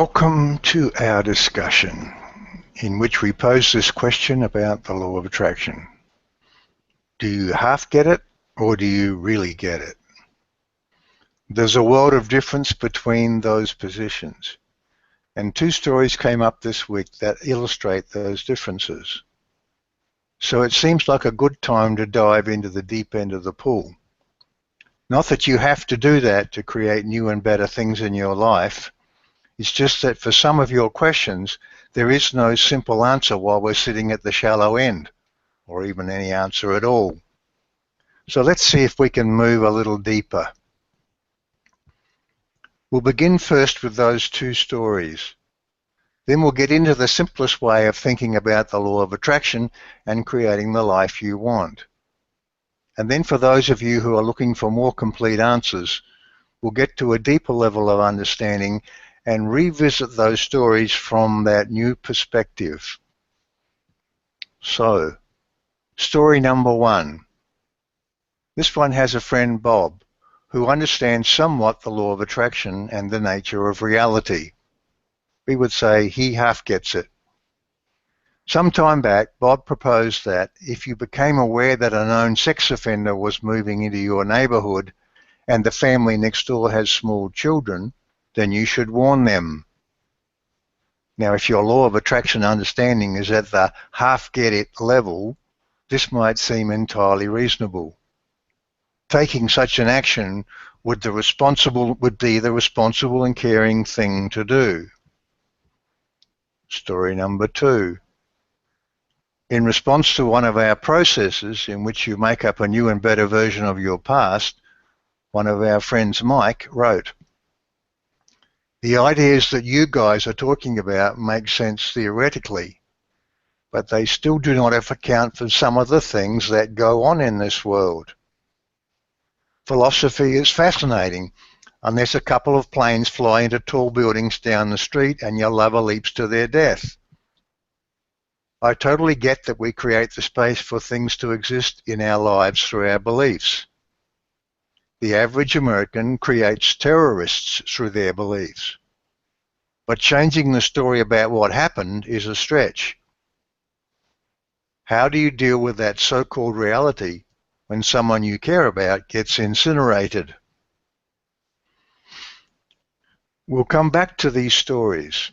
Welcome to our discussion, in which we pose this question about the law of attraction. Do you half get it, or do you really get it? There's a world of difference between those positions, and two stories came up this week that illustrate those differences. So it seems like a good time to dive into the deep end of the pool. Not that you have to do that to create new and better things in your life. It's just that for some of your questions, there is no simple answer while we're sitting at the shallow end, or even any answer at all. So let's see if we can move a little deeper. We'll begin first with those two stories. Then we'll get into the simplest way of thinking about the law of attraction and creating the life you want. And then for those of you who are looking for more complete answers, we'll get to a deeper level of understanding and revisit those stories from that new perspective. So, story number one. This one has a friend, Bob, who understands somewhat the law of attraction and the nature of reality. We would say he half gets it. Some time back, Bob proposed that if you became aware that a known sex offender was moving into your neighborhood and the family next door has small children, then you should warn them. Now, if your law of attraction understanding is at the half get it level, this might seem entirely reasonable. Taking such an action would be the responsible and caring thing to do. Story number two. In response to one of our processes in which you make up a new and better version of your past, one of our friends, Mike, wrote, "The ideas that you guys are talking about make sense theoretically, but they still do not account for some of the things that go on in this world. Philosophy is fascinating, unless a couple of planes fly into tall buildings down the street and your lover leaps to their death. I totally get that we create the space for things to exist in our lives through our beliefs. The average American creates terrorists through their beliefs. But changing the story about what happened is a stretch. How do you deal with that so-called reality when someone you care about gets incinerated?" We'll come back to these stories,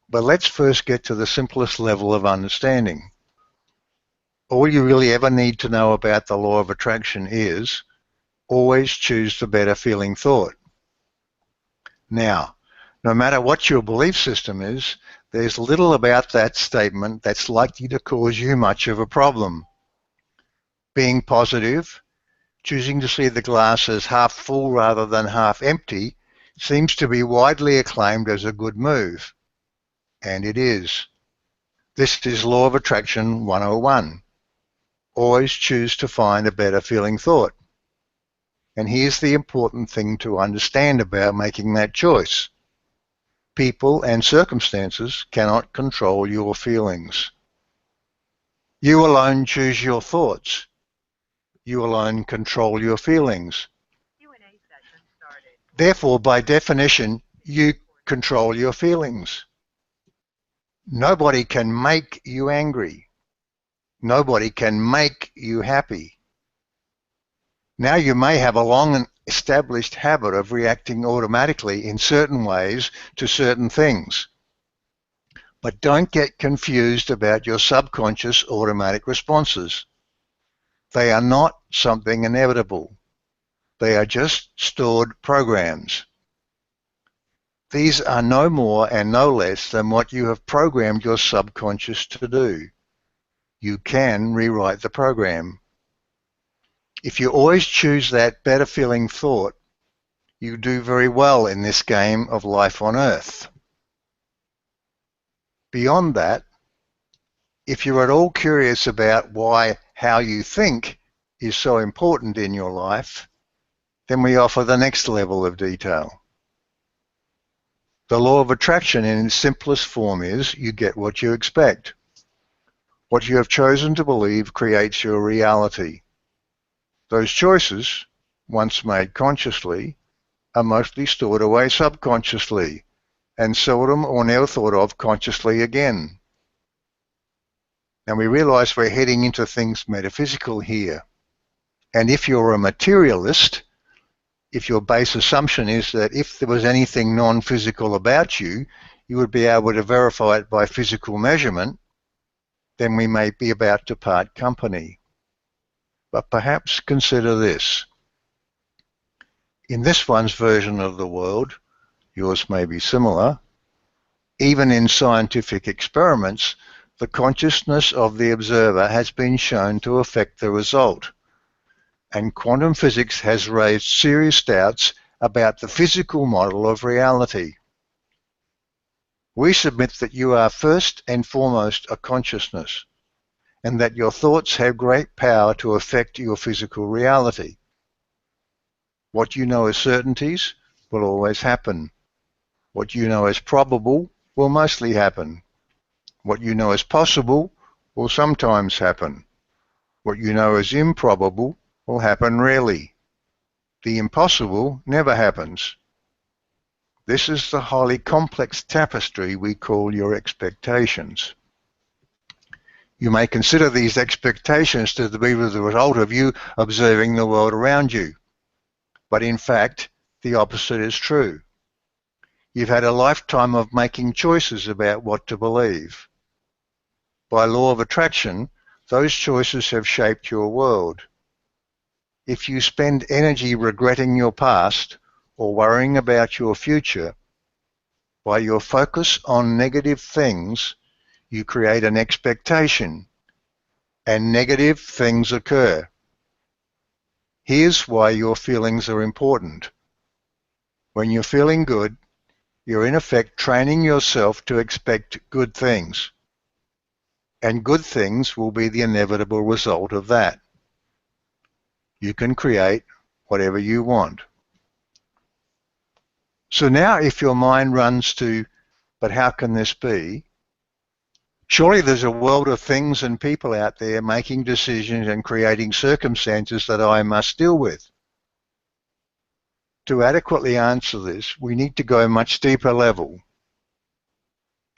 but let's first get to the simplest level of understanding. All you really ever need to know about the law of attraction is always choose the better feeling thought. Now, no matter what your belief system is, there's little about that statement that's likely to cause you much of a problem. Being positive, choosing to see the glass as half full rather than half empty, seems to be widely acclaimed as a good move. And it is. This is Law of Attraction 101. Always choose to find a better feeling thought. And here's the important thing to understand about making that choice. People and circumstances cannot control your feelings. You alone choose your thoughts. You alone control your feelings. Q&A session started. Therefore, by definition, you control your feelings. Nobody can make you angry. Nobody can make you happy. Now, you may have a long established habit of reacting automatically in certain ways to certain things. But don't get confused about your subconscious automatic responses. They are not something inevitable. They are just stored programs. These are no more and no less than what you have programmed your subconscious to do. You can rewrite the program. If you always choose that better feeling thought, you do very well in this game of life on Earth. Beyond that, if you're at all curious about why how you think is so important in your life, then we offer the next level of detail. The law of attraction in its simplest form is you get what you expect. What you have chosen to believe creates your reality. Those choices, once made consciously, are mostly stored away subconsciously, and seldom or never thought of consciously again. And we realize we're heading into things metaphysical here. And if you're a materialist, if your base assumption is that if there was anything non-physical about you, you would be able to verify it by physical measurement, then we may be about to part company. But perhaps consider this. In this one's version of the world, yours may be similar, even in scientific experiments, the consciousness of the observer has been shown to affect the result. And quantum physics has raised serious doubts about the physical model of reality. We submit that you are first and foremost a consciousness, and that your thoughts have great power to affect your physical reality. What you know as certainties will always happen. What you know as probable will mostly happen. What you know as possible will sometimes happen. What you know as improbable will happen rarely. The impossible never happens. This is the highly complex tapestry we call your expectations. You may consider these expectations to be the result of you observing the world around you. But in fact, the opposite is true. You've had a lifetime of making choices about what to believe. By law of attraction, those choices have shaped your world. If you spend energy regretting your past or worrying about your future, by your focus on negative things, you create an expectation, and negative things occur. Here's why your feelings are important. When you're feeling good, you're in effect training yourself to expect good things. And good things will be the inevitable result of that. You can create whatever you want. So now if your mind runs to, but how can this be? Surely there's a world of things and people out there making decisions and creating circumstances that I must deal with. To adequately answer this, we need to go a much deeper level.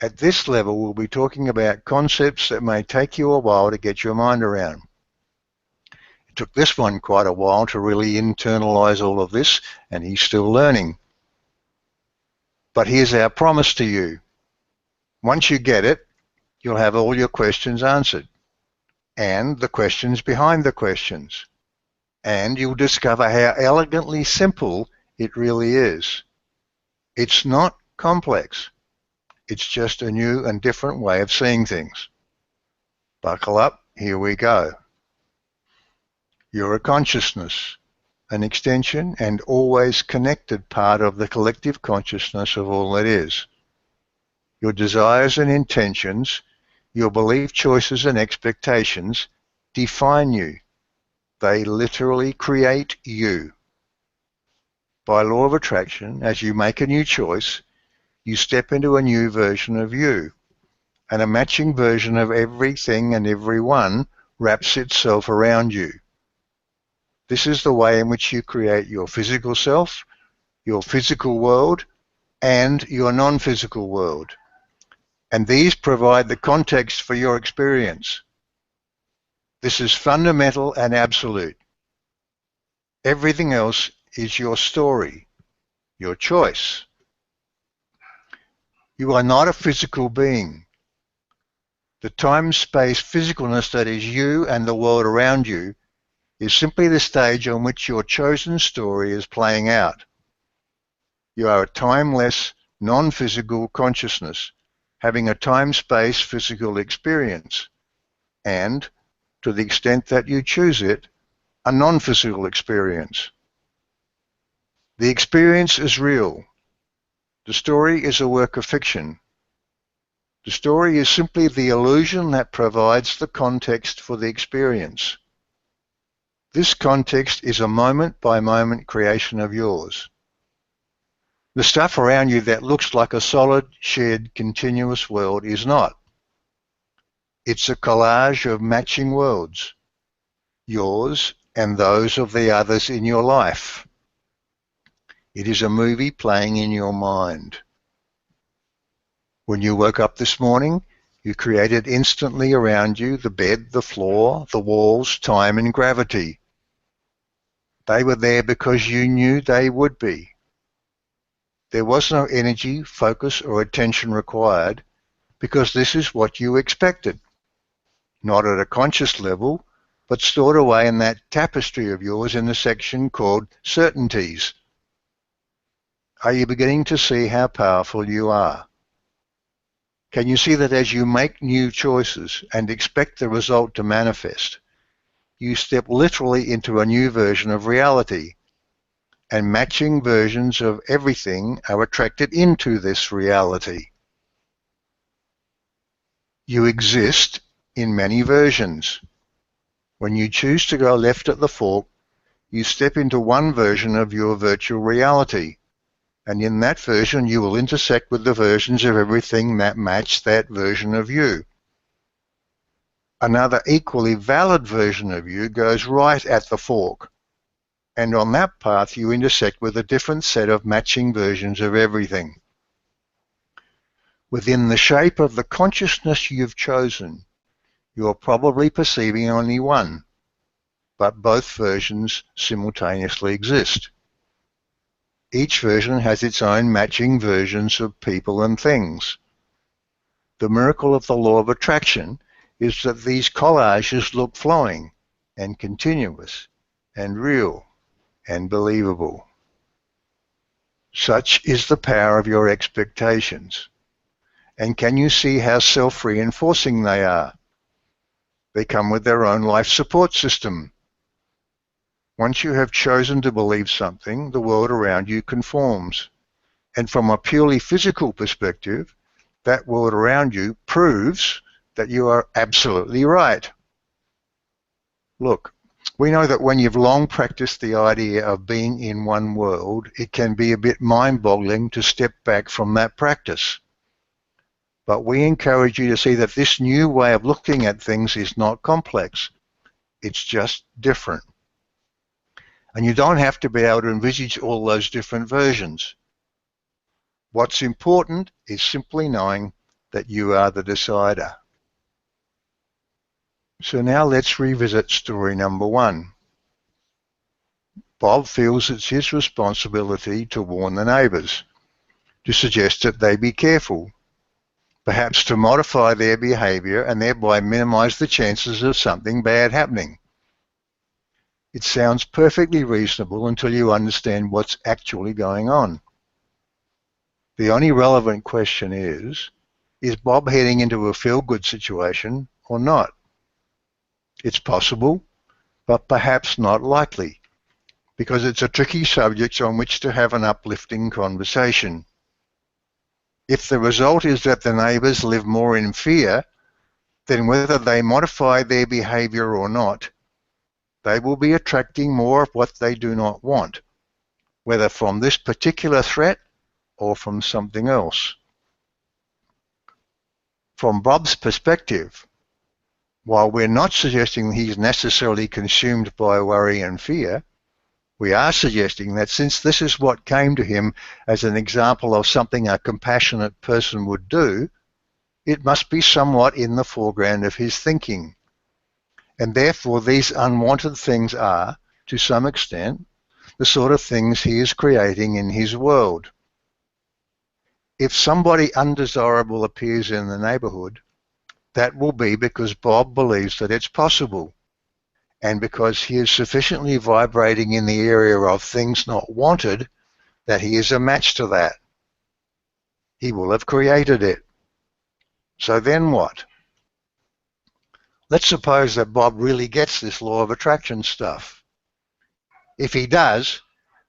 At this level, we'll be talking about concepts that may take you a while to get your mind around. It took this one quite a while to really internalize all of this, and he's still learning. But here's our promise to you. Once you get it, you'll have all your questions answered, and the questions behind the questions. And you'll discover how elegantly simple it really is. It's not complex. It's just a new and different way of seeing things. Buckle up, here we go. You're a consciousness, an extension and always connected part of the collective consciousness of all that is. Your desires and intentions, your belief choices and expectations define you. They literally create you. By law of attraction, as you make a new choice, you step into a new version of you, and a matching version of everything and everyone wraps itself around you. This is the way in which you create your physical self, your physical world, and your non-physical world. And these provide the context for your experience. This is fundamental and absolute. Everything else is your story, your choice. You are not a physical being. The time-space physicalness that is you and the world around you is simply the stage on which your chosen story is playing out. You are a timeless, non-physical consciousness, having a time-space physical experience, and, to the extent that you choose it, a non-physical experience. The experience is real. The story is a work of fiction. The story is simply the illusion that provides the context for the experience. This context is a moment-by-moment creation of yours. The stuff around you that looks like a solid, shared, continuous world is not. It's a collage of matching worlds, yours and those of the others in your life. It is a movie playing in your mind. When you woke up this morning, you created instantly around you the bed, the floor, the walls, time and gravity. They were there because you knew they would be. There was no energy, focus or attention required because this is what you expected. Not at a conscious level, but stored away in that tapestry of yours in the section called certainties. Are you beginning to see how powerful you are? Can you see that as you make new choices and expect the result to manifest, you step literally into a new version of reality, and matching versions of everything are attracted into this reality? You exist in many versions. When you choose to go left at the fork, you step into one version of your virtual reality, and in that version you will intersect with the versions of everything that match that version of you. Another equally valid version of you goes right at the fork, and on that path you intersect with a different set of matching versions of everything. Within the shape of the consciousness you've chosen, you're probably perceiving only one, but both versions simultaneously exist. Each version has its own matching versions of people and things. The miracle of the law of attraction is that these collages look flowing and continuous and real and believable. Such is the power of your expectations. And can you see how self-reinforcing they are? They come with their own life support system. Once you have chosen to believe something, the world around you conforms. And from a purely physical perspective, that world around you proves that you are absolutely right. Look, we know that when you've long practiced the idea of being in one world, it can be a bit mind-boggling to step back from that practice. But we encourage you to see that this new way of looking at things is not complex. It's just different. And you don't have to be able to envisage all those different versions. What's important is simply knowing that you are the decider. So now let's revisit story number 1. Bob feels it's his responsibility to warn the neighbours, to suggest that they be careful, perhaps to modify their behaviour and thereby minimise the chances of something bad happening. It sounds perfectly reasonable until you understand what's actually going on. The only relevant question is Bob heading into a feel-good situation or not? It's possible, but perhaps not likely, because it's a tricky subject on which to have an uplifting conversation. If the result is that the neighbours live more in fear, then whether they modify their behaviour or not, they will be attracting more of what they do not want, whether from this particular threat or from something else. From Bob's perspective, while we're not suggesting he's necessarily consumed by worry and fear, we are suggesting that since this is what came to him as an example of something a compassionate person would do, it must be somewhat in the foreground of his thinking. And therefore these unwanted things are, to some extent, the sort of things he is creating in his world. If somebody undesirable appears in the neighbourhood, that will be because Bob believes that it's possible, and because he is sufficiently vibrating in the area of things not wanted that he is a match to that. He will have created it. So then what? Let's suppose that Bob really gets this law of attraction stuff. If he does,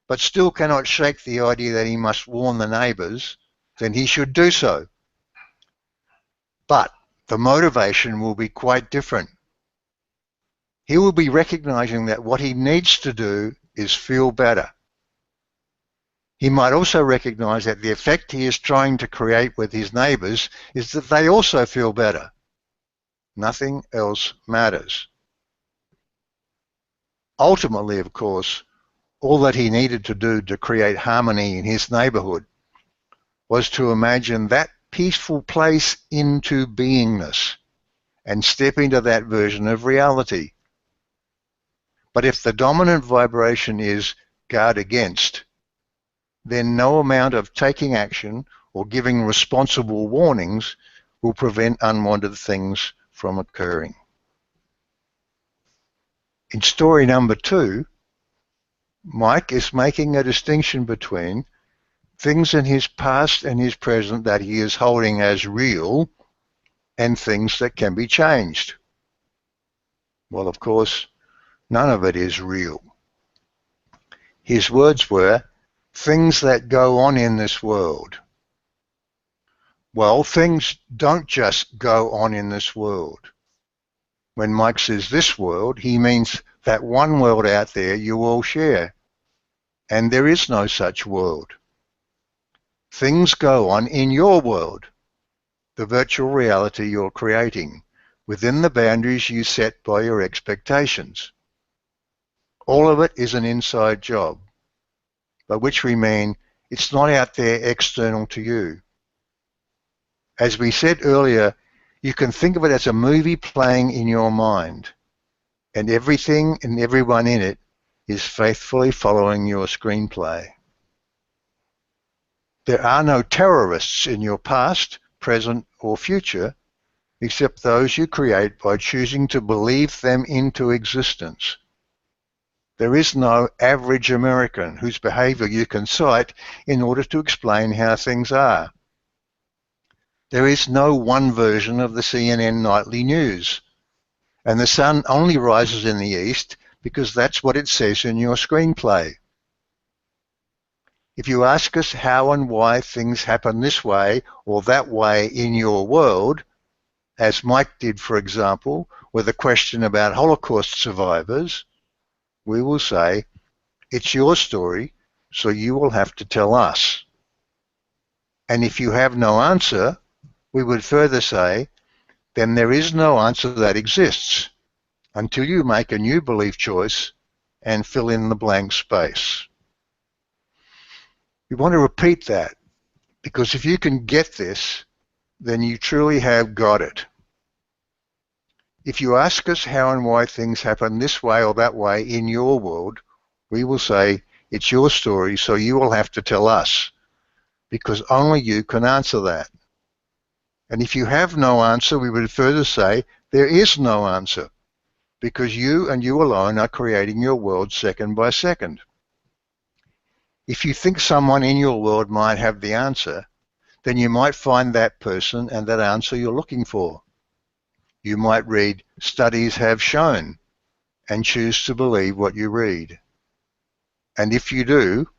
but still cannot shake the idea that he must warn the neighbours, then he should do so. But the motivation will be quite different. He will be recognising that what he needs to do is feel better. He might also recognise that the effect he is trying to create with his neighbours is that they also feel better. Nothing else matters. Ultimately, of course, all that he needed to do to create harmony in his neighbourhood was to imagine that peaceful place into beingness and step into that version of reality. But if the dominant vibration is guard against, then no amount of taking action or giving responsible warnings will prevent unwanted things from occurring. In story number 2, Mike is making a distinction between things in his past and his present that he is holding as real and things that can be changed. Well, of course, none of it is real. His words were, things that go on in this world. Well, things don't just go on in this world. When Mike says this world, he means that one world out there you all share. And there is no such world. Things go on in your world, the virtual reality you're creating, within the boundaries you set by your expectations. All of it is an inside job, by which we mean it's not out there external to you. As we said earlier, you can think of it as a movie playing in your mind, and everything and everyone in it is faithfully following your screenplay. There are no terrorists in your past, present, or future, except those you create by choosing to believe them into existence. There is no average American whose behavior you can cite in order to explain how things are. There is no one version of the CNN nightly news, and the sun only rises in the east because that's what it says in your screenplay. If you ask us how and why things happen this way or that way in your world, as Mike did, for example, with a question about Holocaust survivors, we will say, it's your story, so you will have to tell us. And if you have no answer, we would further say, then there is no answer that exists until you make a new belief choice and fill in the blank space. We want to repeat that, because if you can get this, then you truly have got it. If you ask us how and why things happen this way or that way in your world, we will say, it's your story, so you will have to tell us, because only you can answer that. And if you have no answer, we would further say, there is no answer, because you and you alone are creating your world second by second. If you think someone in your world might have the answer, then you might find that person and that answer you're looking for. You might read, studies have shown, and choose to believe what you read. And if you do,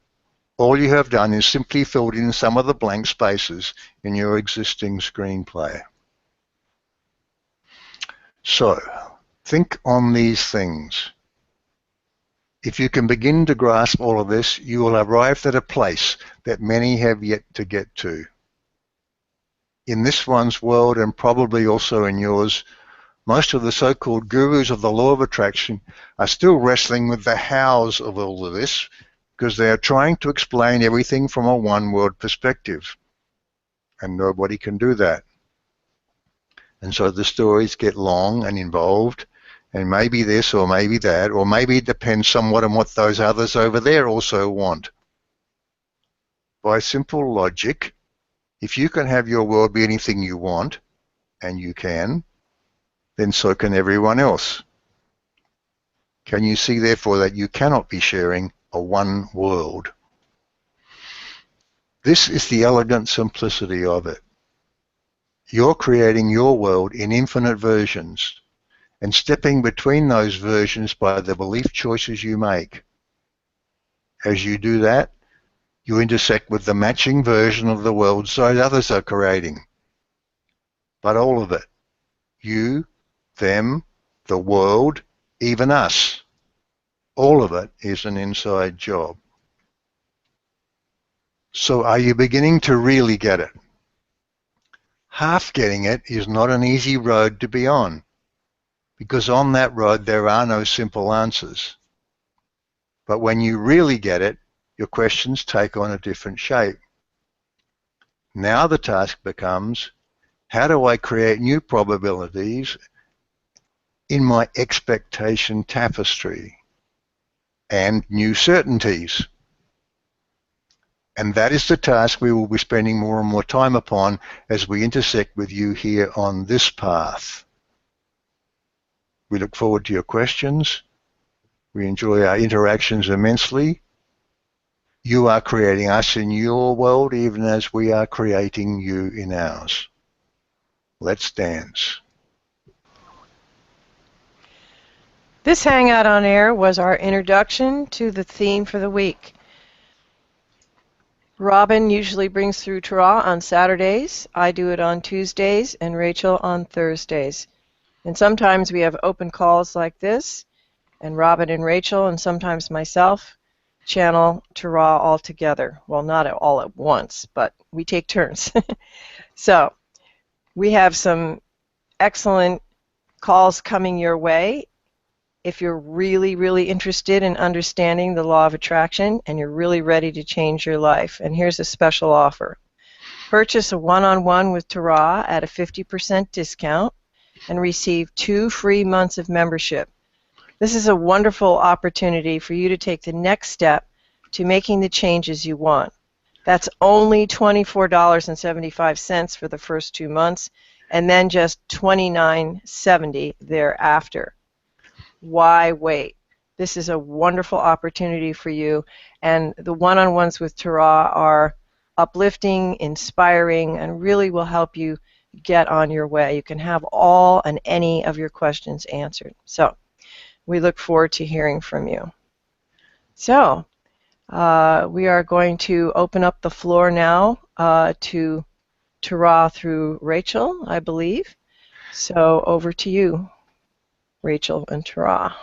all you have done is simply filled in some of the blank spaces in your existing screenplay. So, think on these things. If you can begin to grasp all of this, you will arrive at a place that many have yet to get to. In this one's world, and probably also in yours, most of the so-called gurus of the law of attraction are still wrestling with the hows of all of this, because they are trying to explain everything from a one-world perspective. And nobody can do that. And so the stories get long and involved, and maybe this or maybe that, or maybe it depends somewhat on what those others over there also want. By simple logic, if you can have your world be anything you want, and you can, then so can everyone else. Can you see, therefore, that you cannot be sharing a one world? This is the elegant simplicity of it. You're creating your world in infinite versions, and stepping between those versions by the belief choices you make. As you do that, you intersect with the matching version of the world those others are creating. But all of it, you, them, the world, even us, all of it is an inside job. So are you beginning to really get it? Half getting it is not an easy road to be on, because on that road there are no simple answers. But when you really get it, your questions take on a different shape. Now the task becomes, how do I create new probabilities in my expectation tapestry and new certainties? And that is the task we will be spending more and more time upon as we intersect with you here on this path. We look forward to your questions. We enjoy our interactions immensely. You are creating us in your world even as we are creating you in ours. Let's dance. This Hangout on Air was our introduction to the theme for the week. Robin usually brings through Torah on Saturdays, I do it on Tuesdays, and Rachel on Thursdays. And sometimes we have open calls like this, and Robin and Rachel, and sometimes myself, channel Torah all together. Well, not all at once, but we take turns. So, we have some excellent calls coming your way. If you're really, really interested in understanding the law of attraction and you're really ready to change your life, and here's a special offer. Purchase a one-on-one with Torah at a 50% discount and receive 2 free months of membership. This is a wonderful opportunity for you to take the next step to making the changes you want. That's only $24.75 for the first 2 months, and then just $29.70 thereafter. Why wait? This is a wonderful opportunity for you, and the one-on-ones with Torah are uplifting, inspiring, and really will help you get on your way. You can have all and any of your questions answered. So we look forward to hearing from you. So we are going to open up the floor now to Torah through Rachel, I believe. So over to you, Rachel and Torah.